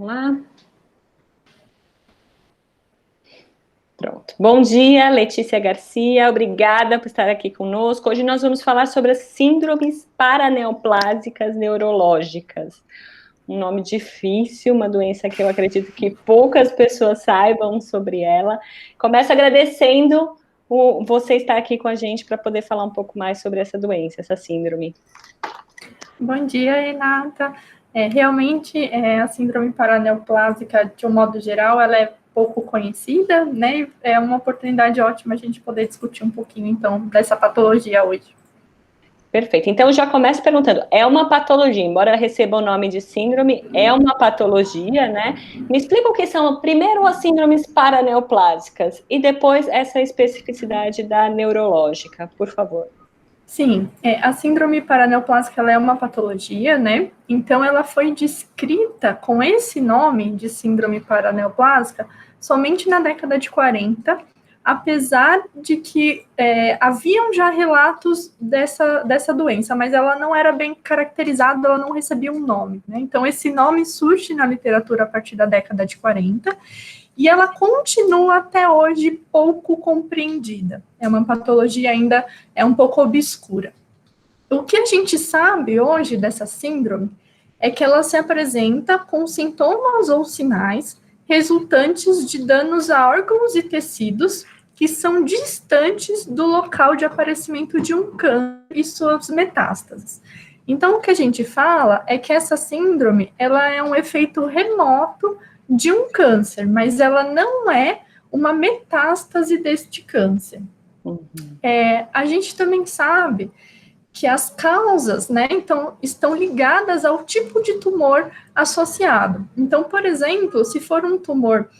Vamos lá. Pronto. Bom dia, Letícia Garcia, obrigada por estar aqui conosco. Hoje nós vamos falar sobre as síndromes paraneoplásicas neurológicas. Um nome difícil, uma doença que eu acredito que poucas pessoas saibam sobre ela. Começo agradecendo você estar aqui com a gente para poder falar um pouco mais sobre essa doença, essa síndrome. Bom dia, Renata. Realmente, a síndrome paraneoplásica, de um modo geral, ela é pouco conhecida, né? É uma oportunidade ótima a gente poder discutir um pouquinho, então, dessa patologia hoje. Perfeito. Então, já começo perguntando, é uma patologia, embora receba o nome de síndrome, é uma patologia, né? Me explica o que são, primeiro, as síndromes paraneoplásicas e depois essa especificidade da neurológica, por favor. Sim, a síndrome paraneoplásica ela é uma patologia, né? Então, ela foi descrita com esse nome de síndrome paraneoplásica somente na década de 40, apesar de que haviam já relatos dessa doença, mas ela não era bem caracterizada, ela não recebia um nome, né? Então, esse nome surge na literatura a partir da década de 40, e ela continua até hoje pouco compreendida. É uma patologia ainda um pouco obscura. O que a gente sabe hoje dessa síndrome é que ela se apresenta com sintomas ou sinais resultantes de danos a órgãos e tecidos que são distantes do local de aparecimento de um câncer e suas metástases. Então, o que a gente fala é que essa síndrome ela é um efeito remoto de um câncer, mas ela não é uma metástase deste câncer. Uhum. A gente também sabe que as causas, né, então, estão ligadas ao tipo de tumor associado. Então, por exemplo, se for um tumor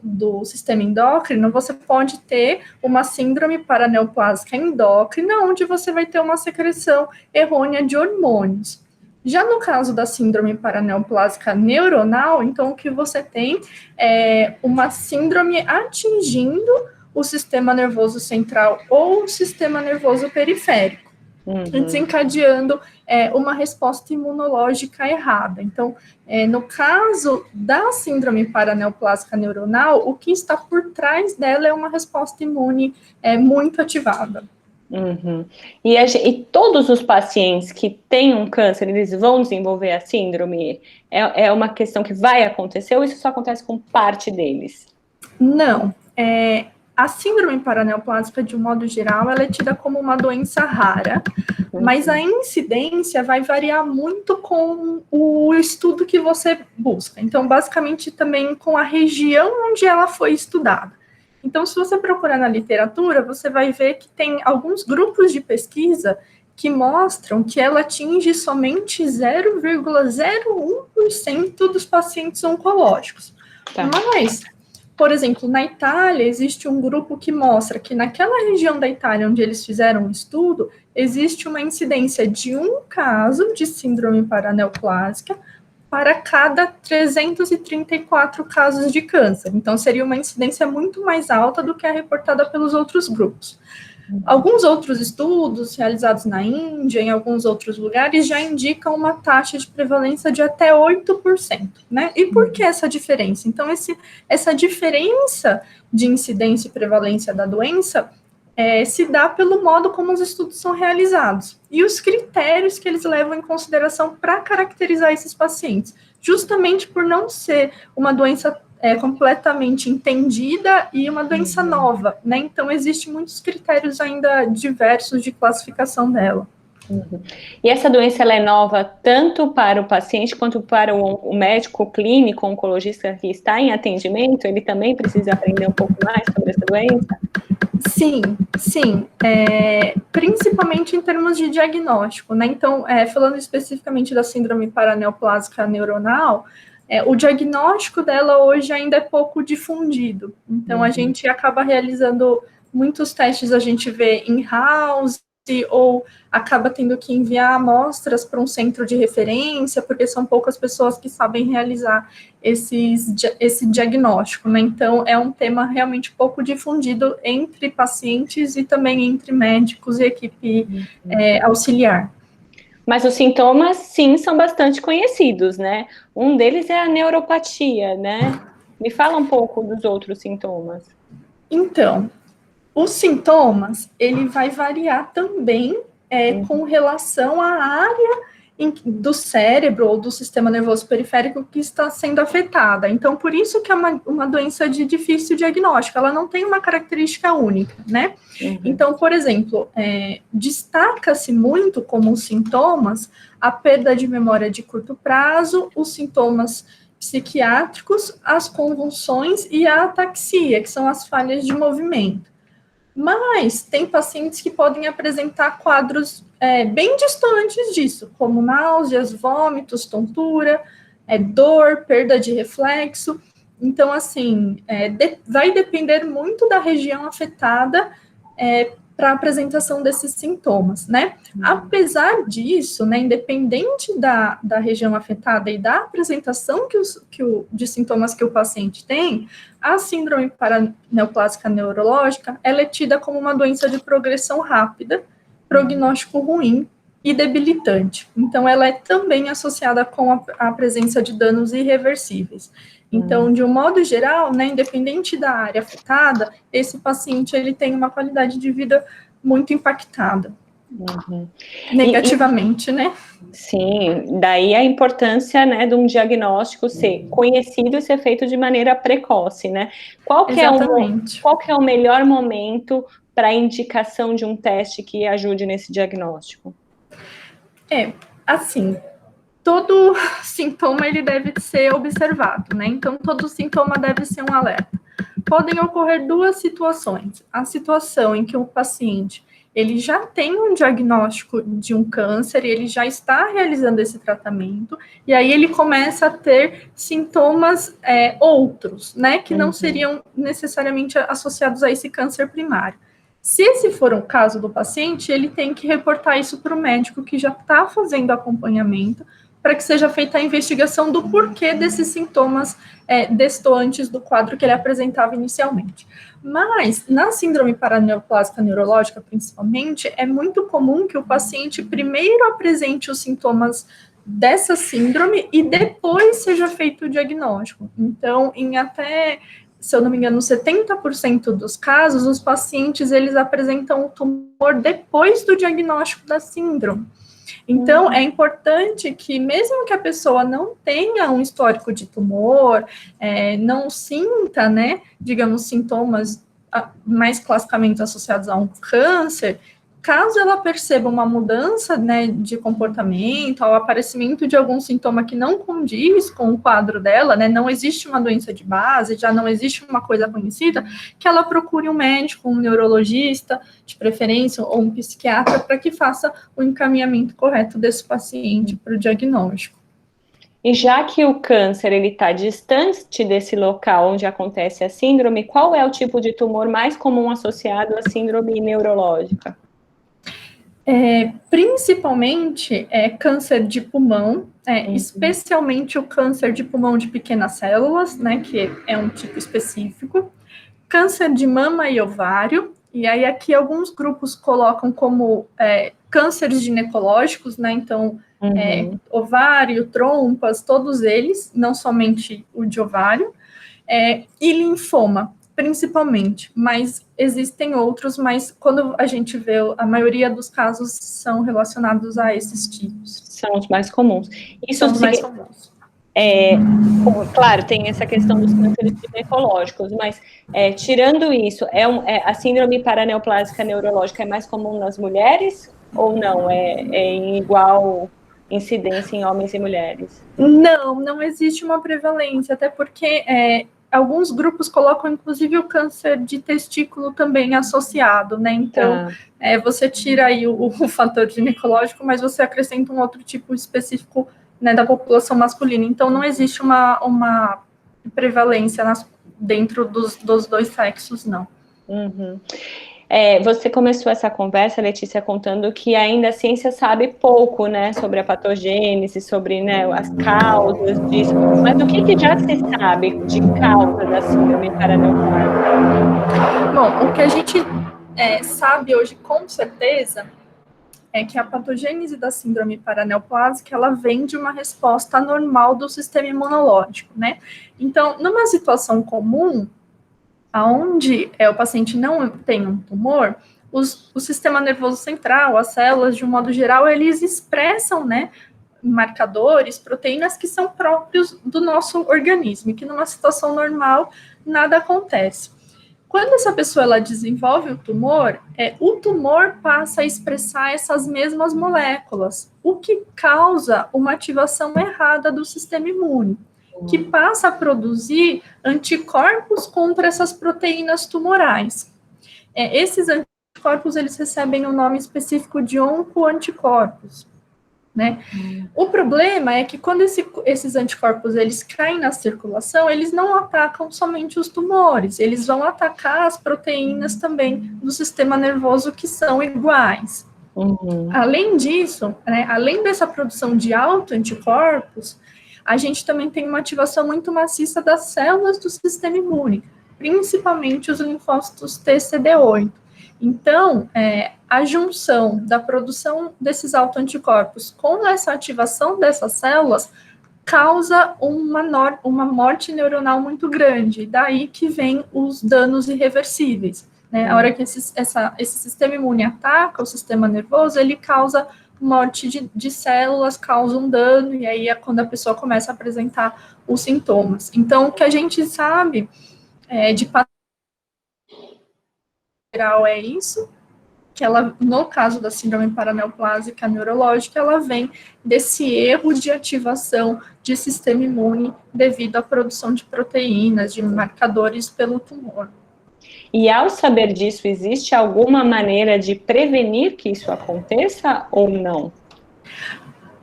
do sistema endócrino, você pode ter uma síndrome paraneoplásica endócrina, onde você vai ter uma secreção errônea de hormônios. Já no caso da síndrome paraneoplásica neuronal, então o que você tem é uma síndrome atingindo o sistema nervoso central ou o sistema nervoso periférico, desencadeando uma resposta imunológica errada. Então, no caso da síndrome paraneoplásica neuronal, o que está por trás dela é uma resposta imune muito ativada. Uhum. E todos os pacientes que têm um câncer, eles vão desenvolver a síndrome? É uma questão que vai acontecer ou isso só acontece com parte deles? Não. A síndrome paraneoplásica, de um modo geral, ela é tida como uma doença rara, mas a incidência vai variar muito com o estudo que você busca. Então, basicamente, também com a região onde ela foi estudada. Então, se você procurar na literatura, você vai ver que tem alguns grupos de pesquisa que mostram que ela atinge somente 0,01% dos pacientes oncológicos. Tá. Mas, por exemplo, na Itália, existe um grupo que mostra que naquela região da Itália onde eles fizeram um estudo, existe uma incidência de um caso de síndrome paraneoplásica para cada 334 casos de câncer. Então, seria uma incidência muito mais alta do que a reportada pelos outros grupos. Alguns outros estudos realizados na Índia, em alguns outros lugares, já indicam uma taxa de prevalência de até 8%, né? E por que essa diferença? Então, essa diferença de incidência e prevalência da doença se dá pelo modo como os estudos são realizados e os critérios que eles levam em consideração para caracterizar esses pacientes, justamente por não ser uma doença completamente entendida e uma doença nova, né? Então, existem muitos critérios ainda diversos de classificação dela. E essa doença ela é nova tanto para o paciente quanto para o médico clínico, oncologista que está em atendimento? Ele também precisa aprender um pouco mais sobre essa doença? Sim. Principalmente em termos de diagnóstico, né? Então, falando especificamente da síndrome paraneoplásica neuronal, o diagnóstico dela hoje ainda é pouco difundido. Então, a gente acaba realizando muitos testes, a gente vê in-house, ou acaba tendo que enviar amostras para um centro de referência, porque são poucas pessoas que sabem realizar esse diagnóstico, né? Então, é um tema realmente pouco difundido entre pacientes e também entre médicos e equipe auxiliar. Mas os sintomas, sim, são bastante conhecidos, né? Um deles é a neuropatia, né? Me fala um pouco dos outros sintomas. Então, os sintomas, ele vai variar também com relação à área do cérebro ou do sistema nervoso periférico que está sendo afetada. Então, por isso que é uma doença de difícil diagnóstico, ela não tem uma característica única, né? Então, por exemplo, destaca-se muito como sintomas a perda de memória de curto prazo, os sintomas psiquiátricos, as convulsões e a ataxia, que são as falhas de movimento. Mas tem pacientes que podem apresentar quadros bem distantes disso, como náuseas, vômitos, tontura, dor, perda de reflexo. Então, assim, vai depender muito da região afetada para a apresentação desses sintomas, né? Apesar disso, né, independente da região afetada e da apresentação de sintomas que o paciente tem, a síndrome paraneoplásica neurológica ela é tida como uma doença de progressão rápida, prognóstico ruim e debilitante. Então, ela é também associada com a presença de danos irreversíveis. Então, de um modo geral, né, independente da área afetada, esse paciente ele tem uma qualidade de vida muito impactada. Negativamente, né? Sim, daí a importância, né, de um diagnóstico ser conhecido e ser feito de maneira precoce, né? Qual que é o melhor momento para a indicação de um teste que ajude nesse diagnóstico? Assim, todo sintoma ele deve ser observado, né? Então, todo sintoma deve ser um alerta. Podem ocorrer duas situações. A situação em que o paciente ele já tem um diagnóstico de um câncer, ele já está realizando esse tratamento, e aí ele começa a ter sintomas outros, né, que não seriam necessariamente associados a esse câncer primário. Se esse for o caso do paciente, ele tem que reportar isso para o médico que já está fazendo acompanhamento, para que seja feita a investigação do porquê desses sintomas destoantes do quadro que ele apresentava inicialmente. Mas, na síndrome paraneoplásica neurológica, principalmente, é muito comum que o paciente primeiro apresente os sintomas dessa síndrome e depois seja feito o diagnóstico. Então, em até, se eu não me engano, 70% dos casos, os pacientes, eles apresentam o tumor depois do diagnóstico da síndrome. Então, é importante que, mesmo que a pessoa não tenha um histórico de tumor, não sinta, né, digamos, sintomas mais classicamente associados a um câncer, caso ela perceba uma mudança, né, de comportamento, ao aparecimento de algum sintoma que não condiz com o quadro dela, né, não existe uma doença de base, já não existe uma coisa conhecida, que ela procure um médico, um neurologista, de preferência, ou um psiquiatra, para que faça o encaminhamento correto desse paciente para o diagnóstico. E já que o câncer ele está distante desse local onde acontece a síndrome, qual é o tipo de tumor mais comum associado à síndrome neurológica? Principalmente câncer de pulmão, especialmente o câncer de pulmão de pequenas células, né, que é um tipo específico, câncer de mama e ovário, e aí aqui alguns grupos colocam como cânceres ginecológicos, né, então ovário, trompas, todos eles, não somente o de ovário, e linfoma, principalmente, mas existem outros, mas quando a gente vê, a maioria dos casos são relacionados a esses tipos. São os mais comuns. Isso são os mais comuns. Claro, tem essa questão dos cânceres ginecológicos, mas tirando isso, a síndrome paraneoplásica neurológica é mais comum nas mulheres ou não? É em igual incidência em homens e mulheres? Não existe uma prevalência, até porque alguns grupos colocam, inclusive, o câncer de testículo também associado, né? Então, você tira aí o fator ginecológico, mas você acrescenta um outro tipo específico, né, da população masculina. Então, não existe uma prevalência dentro dos dois sexos, não. Você começou essa conversa, Letícia, contando que ainda a ciência sabe pouco, né, sobre a patogênese, sobre, né, as causas disso, mas o que já se sabe de causa da síndrome paraneoplásica? Bom, o que a gente sabe hoje com certeza é que a patogênese da síndrome paraneoplásica, ela vem de uma resposta anormal do sistema imunológico, né? Então, numa situação comum, aonde o paciente não tem um tumor, o sistema nervoso central, as células, de um modo geral, eles expressam, né, marcadores, proteínas que são próprios do nosso organismo, e que numa situação normal nada acontece. Quando essa pessoa ela desenvolve o tumor passa a expressar essas mesmas moléculas, o que causa uma ativação errada do sistema imune, que passa a produzir anticorpos contra essas proteínas tumorais. Esses anticorpos, eles recebem o nome específico de oncoanticorpos, né? O problema é que quando esses anticorpos eles caem na circulação, eles não atacam somente os tumores, eles vão atacar as proteínas também do sistema nervoso que são iguais. Além disso, né, além dessa produção de autoanticorpos, a gente também tem uma ativação muito maciça das células do sistema imune, principalmente os linfócitos TCD8. Então, a junção da produção desses autoanticorpos com essa ativação dessas células causa uma morte neuronal muito grande, daí que vem os danos irreversíveis, né? A hora que esse sistema imune ataca o sistema nervoso, ele causa morte de células, causa um dano, e aí é quando a pessoa começa a apresentar os sintomas. Então, o que a gente sabe de geral é isso, que ela, no caso da síndrome paraneoplásica neurológica, ela vem desse erro de ativação de sistema imune devido à produção de proteínas, de marcadores pelo tumor. E ao saber disso, existe alguma maneira de prevenir que isso aconteça ou não?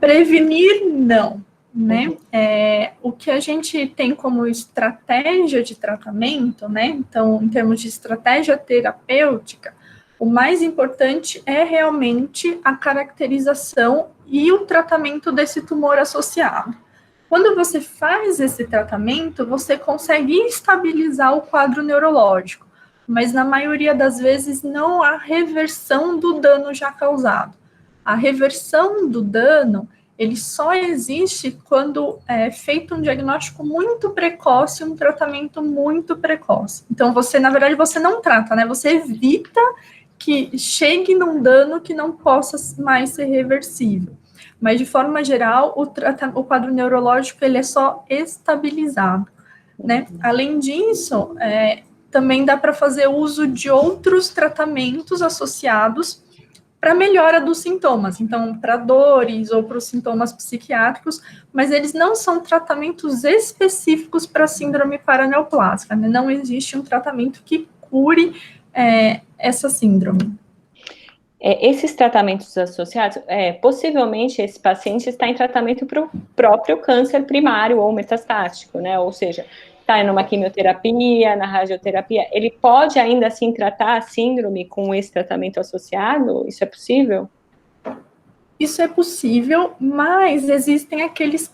Prevenir, não, né? O que a gente tem como estratégia de tratamento, né? Então, em termos de estratégia terapêutica, o mais importante é realmente a caracterização e o tratamento desse tumor associado. Quando você faz esse tratamento, você consegue estabilizar o quadro neurológico, mas na maioria das vezes não há reversão do dano já causado. A reversão do dano, ele só existe quando é feito um diagnóstico muito precoce, um tratamento muito precoce. Então, na verdade, você não trata, né? Você evita que chegue num dano que não possa mais ser reversível. Mas, de forma geral, o quadro neurológico, ele é só estabilizado, né? Além disso, também dá para fazer uso de outros tratamentos associados para melhora dos sintomas, então, para dores ou para os sintomas psiquiátricos, mas eles não são tratamentos específicos para a síndrome paraneoplásica, né? Não existe um tratamento que cure essa síndrome. Esses tratamentos associados, possivelmente esse paciente está em tratamento para o próprio câncer primário ou metastático, né? Ou seja, está numa quimioterapia, na radioterapia, ele pode ainda assim tratar a síndrome com esse tratamento associado? Isso é possível? Isso é possível, mas existem aqueles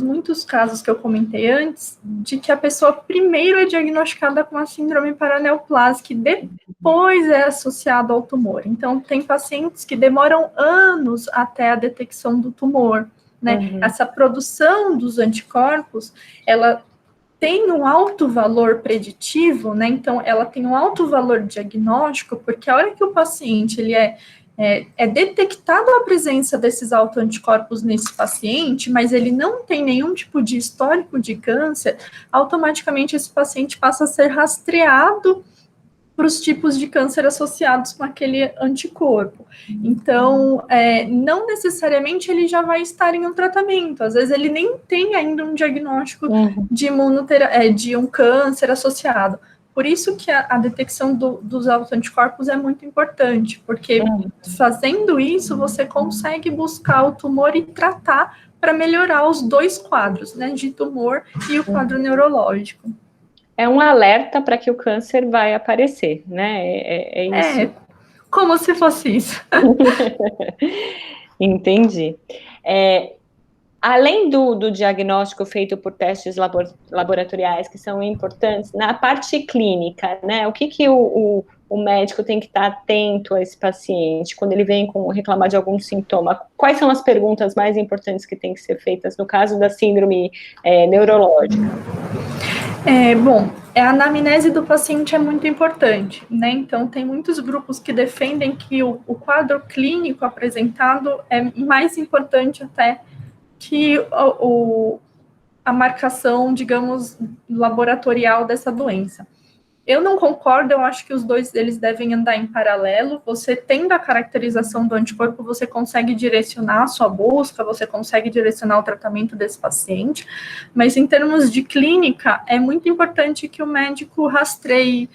muitos casos que eu comentei antes, de que a pessoa primeiro é diagnosticada com a síndrome paraneoplásica e depois é associada ao tumor. Então, tem pacientes que demoram anos até a detecção do tumor, né? Essa produção dos anticorpos, ela tem um alto valor preditivo, né? Então, ela tem um alto valor diagnóstico, porque a hora que o paciente ele é detectado a presença desses autoanticorpos nesse paciente, mas ele não tem nenhum tipo de histórico de câncer, automaticamente esse paciente passa a ser rastreado para os tipos de câncer associados com aquele anticorpo. Então, não necessariamente ele já vai estar em um tratamento, às vezes ele nem tem ainda um diagnóstico de um câncer associado. Por isso que a detecção dos autoanticorpos é muito importante, porque fazendo isso, você consegue buscar o tumor e tratar para melhorar os dois quadros, né, de tumor e o quadro neurológico. É um alerta para que o câncer vai aparecer, né? É isso. Como se fosse isso. Entendi. Além do diagnóstico feito por testes laboratoriais, que são importantes, na parte clínica, né? O que o o médico tem que estar atento a esse paciente quando ele vem reclamar de algum sintoma? Quais são as perguntas mais importantes que têm que ser feitas no caso da síndrome neurológica? Bom, a anamnese do paciente é muito importante, né? Então, tem muitos grupos que defendem que o quadro clínico apresentado é mais importante até que a marcação, digamos, laboratorial dessa doença. Eu não concordo, eu acho que os dois eles devem andar em paralelo. Você tendo a caracterização do anticorpo, você consegue direcionar a sua busca, você consegue direcionar o tratamento desse paciente, mas em termos de clínica, é muito importante que o médico rastreie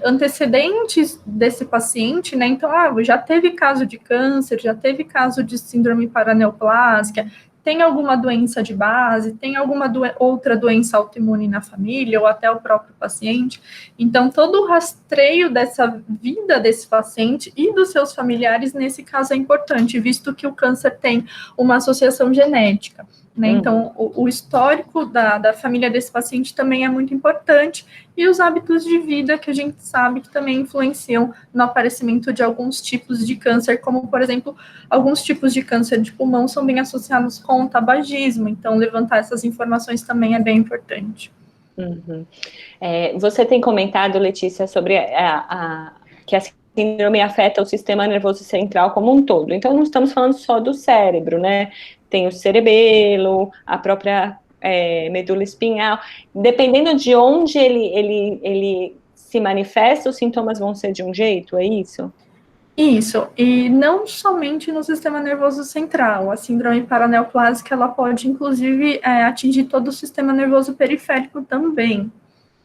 antecedentes desse paciente, né? Então, já teve caso de câncer, já teve caso de síndrome paraneoplásica, tem alguma doença de base, tem alguma outra doença autoimune na família, ou até o próprio paciente. Então, todo o rastreio dessa vida desse paciente e dos seus familiares, nesse caso, é importante, visto que o câncer tem uma associação genética. Né? Então, o histórico da família desse paciente também é muito importante, e os hábitos de vida que a gente sabe que também influenciam no aparecimento de alguns tipos de câncer, como, por exemplo, alguns tipos de câncer de pulmão são bem associados com o tabagismo, então levantar essas informações também é bem importante. Uhum. Você tem comentado, Letícia, sobre que a síndrome afeta o sistema nervoso central como um todo, então não estamos falando só do cérebro, né? Tem o cerebelo, a própria medula espinhal. Dependendo de onde ele se manifesta, os sintomas vão ser de um jeito, é isso? Isso, e não somente no sistema nervoso central. A síndrome paraneoplásica, ela pode, inclusive, atingir todo o sistema nervoso periférico também.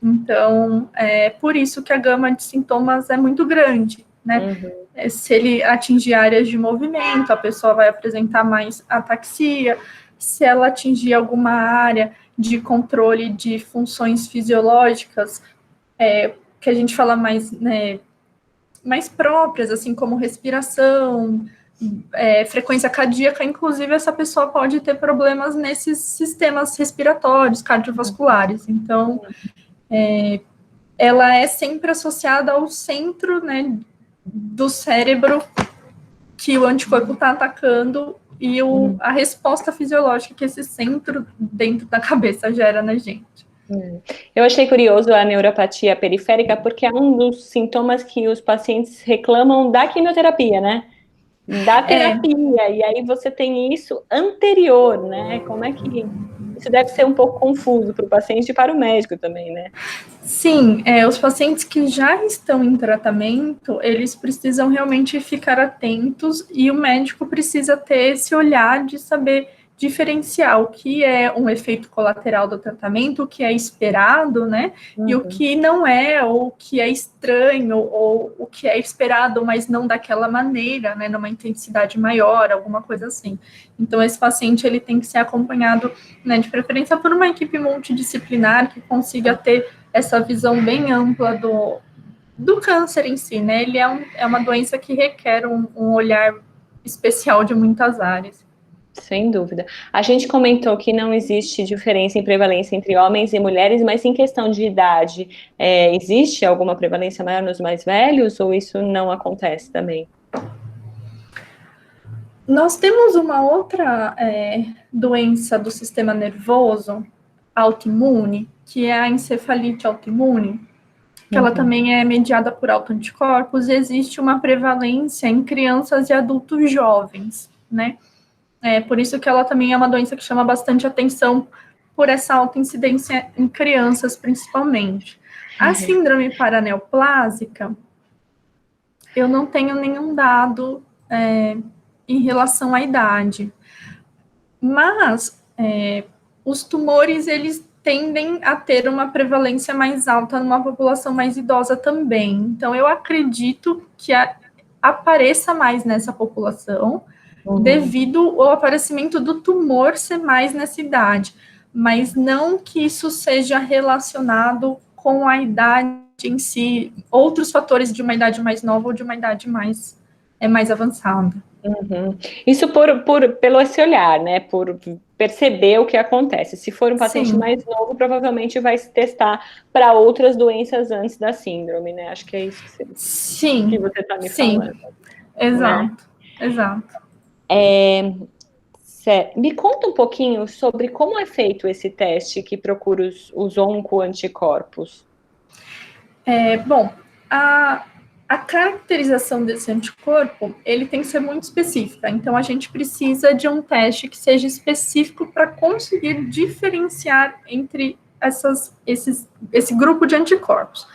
Então, é por isso que a gama de sintomas é muito grande, né? Uhum. Se ele atingir áreas de movimento, a pessoa vai apresentar mais ataxia. Se ela atingir alguma área de controle de funções fisiológicas, que a gente fala mais, né, mais próprias, assim como respiração, frequência cardíaca, inclusive essa pessoa pode ter problemas nesses sistemas respiratórios, cardiovasculares. Então, ela é sempre associada ao centro, né, do cérebro que o anticorpo está atacando e a resposta fisiológica que esse centro dentro da cabeça gera na gente. Eu achei curioso a neuropatia periférica, porque é um dos sintomas que os pacientes reclamam da quimioterapia, né? Da terapia, e aí você tem isso anterior, né? Como é que... Isso deve ser um pouco confuso para o paciente e para o médico também, né? Sim, os pacientes que já estão em tratamento, eles precisam realmente ficar atentos e o médico precisa ter esse olhar de saber diferenciar o que é um efeito colateral do tratamento, o que é esperado, né? Uhum. E o que não é, ou o que é estranho, ou o que é esperado, mas não daquela maneira, né? Numa intensidade maior, alguma coisa assim. Então, esse paciente, ele tem que ser acompanhado, né, de preferência por uma equipe multidisciplinar que consiga ter essa visão bem ampla do câncer em si, né? Ele é uma doença que requer um olhar especial de muitas áreas. Sem dúvida. A gente comentou que não existe diferença em prevalência entre homens e mulheres, mas em questão de idade, existe alguma prevalência maior nos mais velhos ou isso não acontece também? Nós temos uma outra doença do sistema nervoso autoimune, que é a encefalite autoimune, que ela também é mediada por autoanticorpos, e existe uma prevalência em crianças e adultos jovens, né? Por isso que ela também é uma doença que chama bastante atenção por essa alta incidência em crianças, principalmente. A síndrome paraneoplásica, eu não tenho nenhum dado em relação à idade, mas os tumores, eles tendem a ter uma prevalência mais alta numa população mais idosa também. Então, eu acredito que apareça mais nessa população, devido ao aparecimento do tumor ser mais nessa idade, mas não que isso seja relacionado com a idade em si, outros fatores de uma idade mais nova ou de uma idade mais avançada. Isso pelo esse olhar, né, por perceber o que acontece. Se for um paciente Sim. mais novo, provavelmente vai se testar para outras doenças antes da síndrome, né? Acho que é isso que você está me falando. Exato, Né? Exato. Me conta um pouquinho sobre como é feito esse teste que procura os oncoanticorpos. Bom, a caracterização desse anticorpo, ele tem que ser muito específica. Então, a gente precisa de um teste que seja específico para conseguir diferenciar entre esse grupo de anticorpos.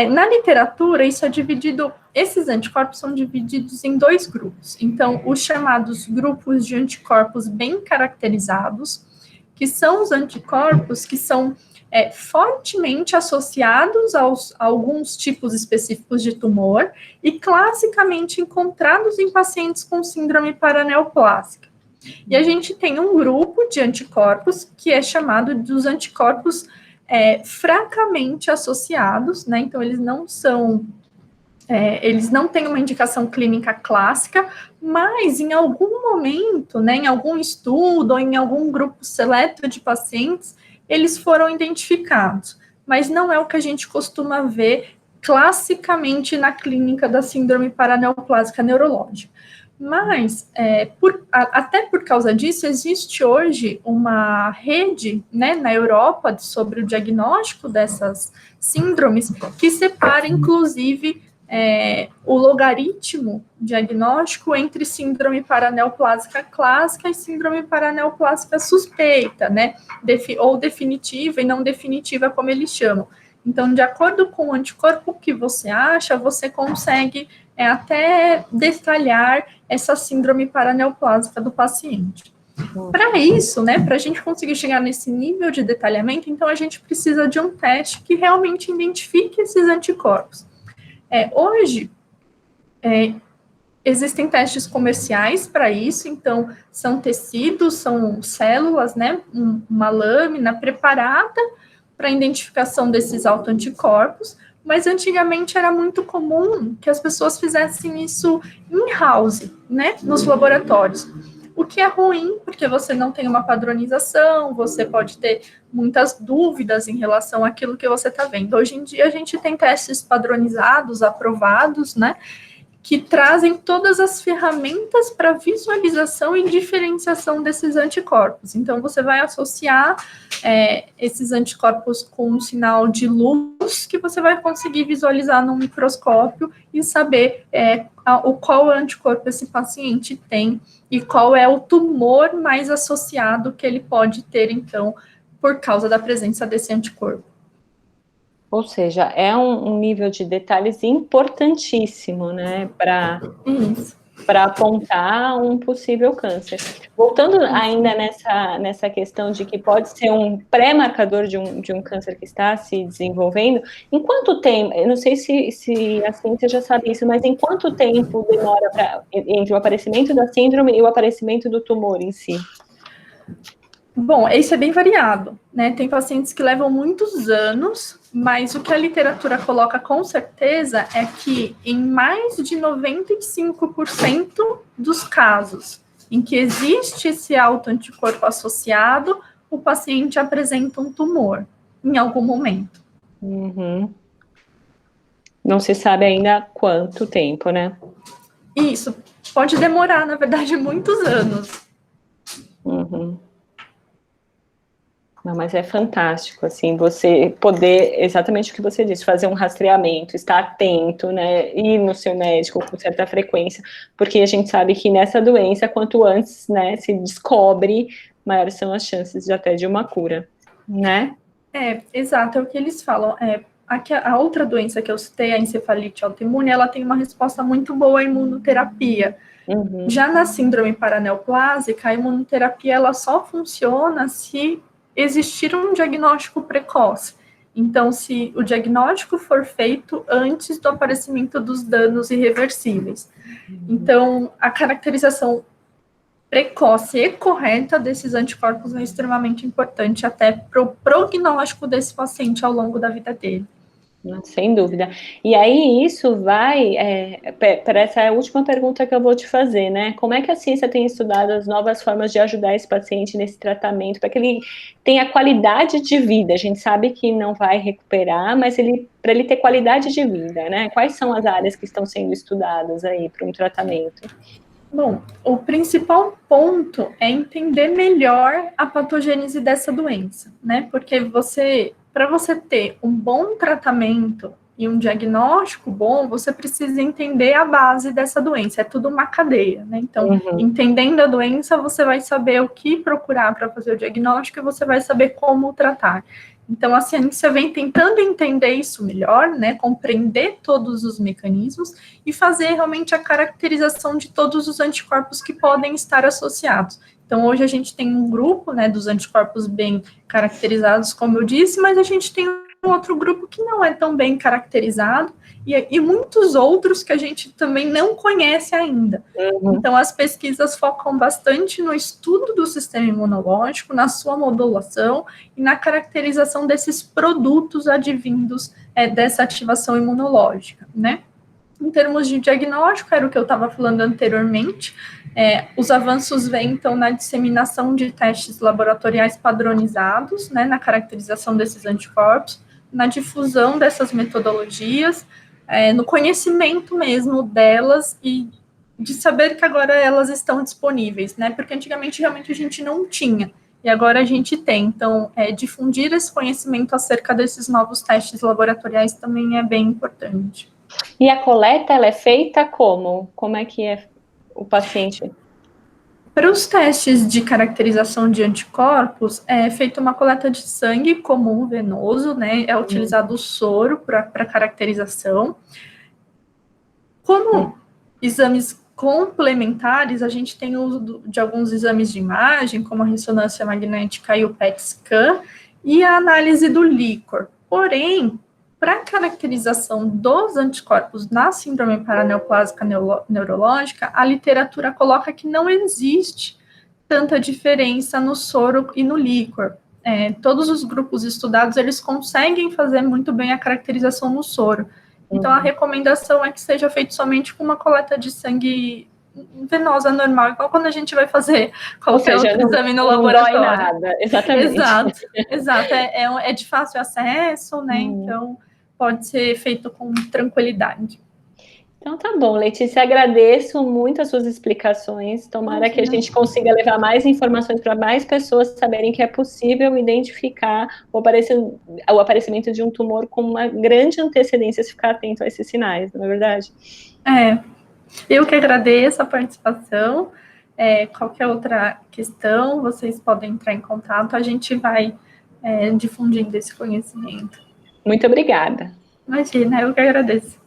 Na literatura, esses anticorpos são divididos em 2 grupos. Então, os chamados grupos de anticorpos bem caracterizados, que são os anticorpos que são fortemente associados a alguns tipos específicos de tumor e classicamente encontrados em pacientes com síndrome paraneoplásica. E a gente tem um grupo de anticorpos que é chamado dos anticorpos fracamente associados, né? Então, eles não têm uma indicação clínica clássica, mas em algum momento, né, em algum estudo ou em algum grupo seleto de pacientes, eles foram identificados, mas não é o que a gente costuma ver classicamente na clínica da síndrome paraneoplásica neurológica. Mas, até por causa disso, existe hoje uma rede, né, na Europa sobre o diagnóstico dessas síndromes que separa, inclusive, o logaritmo diagnóstico entre síndrome paraneoplásica clássica e síndrome paraneoplásica suspeita, né, ou definitiva e não definitiva, como eles chamam. Então, de acordo com o anticorpo que você acha, você consegue até detalhar essa síndrome paraneoplásica do paciente. Para isso, né, para a gente conseguir chegar nesse nível de detalhamento, então a gente precisa de um teste que realmente identifique esses anticorpos. Hoje, existem testes comerciais para isso, então são tecidos, são células, né, uma lâmina preparada para a identificação desses autoanticorpos, mas antigamente era muito comum que as pessoas fizessem isso in-house, né, nos laboratórios. O que é ruim, porque você não tem uma padronização, você pode ter muitas dúvidas em relação àquilo que você está vendo. Hoje em dia, a gente tem testes padronizados, aprovados, né, que trazem todas as ferramentas para visualização e diferenciação desses anticorpos. Então, você vai associar esses anticorpos com um sinal de luz que você vai conseguir visualizar no microscópio e saber qual anticorpo esse paciente tem e qual é o tumor mais associado que ele pode ter, então, por causa da presença desse anticorpo. Ou seja, é um nível de detalhes importantíssimo, né, para apontar um possível câncer. Voltando ainda nessa questão de que pode ser um pré-marcador de um câncer que está se desenvolvendo, em quanto tempo, eu não sei se a ciência já sabe isso, mas em quanto tempo demora entre o aparecimento da síndrome e o aparecimento do tumor em si? Bom, isso é bem variado, né? Tem pacientes que levam muitos anos, mas o que a literatura coloca com certeza é que em mais de 95% dos casos em que existe esse autoanticorpo associado, o paciente apresenta um tumor em algum momento. Uhum. Não se sabe ainda quanto tempo, né? Isso, pode demorar, na verdade, muitos anos. Uhum. Não, mas é fantástico, assim, você poder, exatamente o que você disse, fazer um rastreamento, estar atento, né, ir no seu médico com certa frequência, porque a gente sabe que nessa doença, quanto antes, né, se descobre, maiores são as chances de até de uma cura, né? Exato, é o que eles falam. A outra doença que eu citei, a encefalite autoimune, ela tem uma resposta muito boa à imunoterapia. Uhum. Já na síndrome paraneoplásica, a imunoterapia ela só funciona se existir um diagnóstico precoce. Então, se o diagnóstico for feito antes do aparecimento dos danos irreversíveis. Então, a caracterização precoce e correta desses anticorpos é extremamente importante até para o prognóstico desse paciente ao longo da vida dele. Sem dúvida. E aí isso vai para essa última pergunta que eu vou te fazer, né? Como é que a ciência tem estudado as novas formas de ajudar esse paciente nesse tratamento para que ele tenha qualidade de vida? A gente sabe que não vai recuperar, mas para ele ter qualidade de vida, né? Quais são as áreas que estão sendo estudadas aí para um tratamento? Bom, o principal ponto é entender melhor a patogênese dessa doença, né? Porque para você ter um bom tratamento e um diagnóstico bom, você precisa entender a base dessa doença. É tudo uma cadeia, né? Então, entendendo a doença, você vai saber o que procurar para fazer o diagnóstico e você vai saber como tratar. Então, a ciência vem tentando entender isso melhor, né? Compreender todos os mecanismos e fazer realmente a caracterização de todos os anticorpos que podem estar associados. Então, hoje a gente tem um grupo, né, dos anticorpos bem caracterizados, como eu disse, mas a gente tem um outro grupo que não é tão bem caracterizado e muitos outros que a gente também não conhece ainda. Então, as pesquisas focam bastante no estudo do sistema imunológico, na sua modulação e na caracterização desses produtos advindos dessa ativação imunológica, né? Em termos de diagnóstico, era o que eu estava falando anteriormente, os avanços vêm, então, na disseminação de testes laboratoriais padronizados, né, na caracterização desses anticorpos, na difusão dessas metodologias, no conhecimento mesmo delas e de saber que agora elas estão disponíveis, né, porque antigamente realmente a gente não tinha, e agora a gente tem. Então, difundir esse conhecimento acerca desses novos testes laboratoriais também é bem importante. E a coleta, ela é feita como? Como é que é o paciente? Para os testes de caracterização de anticorpos, é feita uma coleta de sangue comum, venoso, né? É utilizado o soro para caracterização. Como exames complementares, a gente tem o uso de alguns exames de imagem, como a ressonância magnética e o PET scan, e a análise do líquor. Porém, para a caracterização dos anticorpos na síndrome paraneoplásica neurológica, a literatura coloca que não existe tanta diferença no soro e no líquor. Todos os grupos estudados, eles conseguem fazer muito bem a caracterização no soro. Então, a recomendação é que seja feito somente com uma coleta de sangue venosa normal, igual quando a gente vai fazer qualquer outro exame no laboratório. Não dói nada, exatamente. Exato. É de fácil acesso, né? Então, pode ser feito com tranquilidade. Então tá bom, Letícia, agradeço muito as suas explicações. Tomara que a gente consiga levar mais informações para mais pessoas saberem que é possível identificar o aparecimento de um tumor com uma grande antecedência, se ficar atento a esses sinais, não é verdade? Eu que agradeço a participação. Qualquer outra questão, vocês podem entrar em contato, a gente vai difundindo esse conhecimento. Muito obrigada. Imagina, eu que agradeço.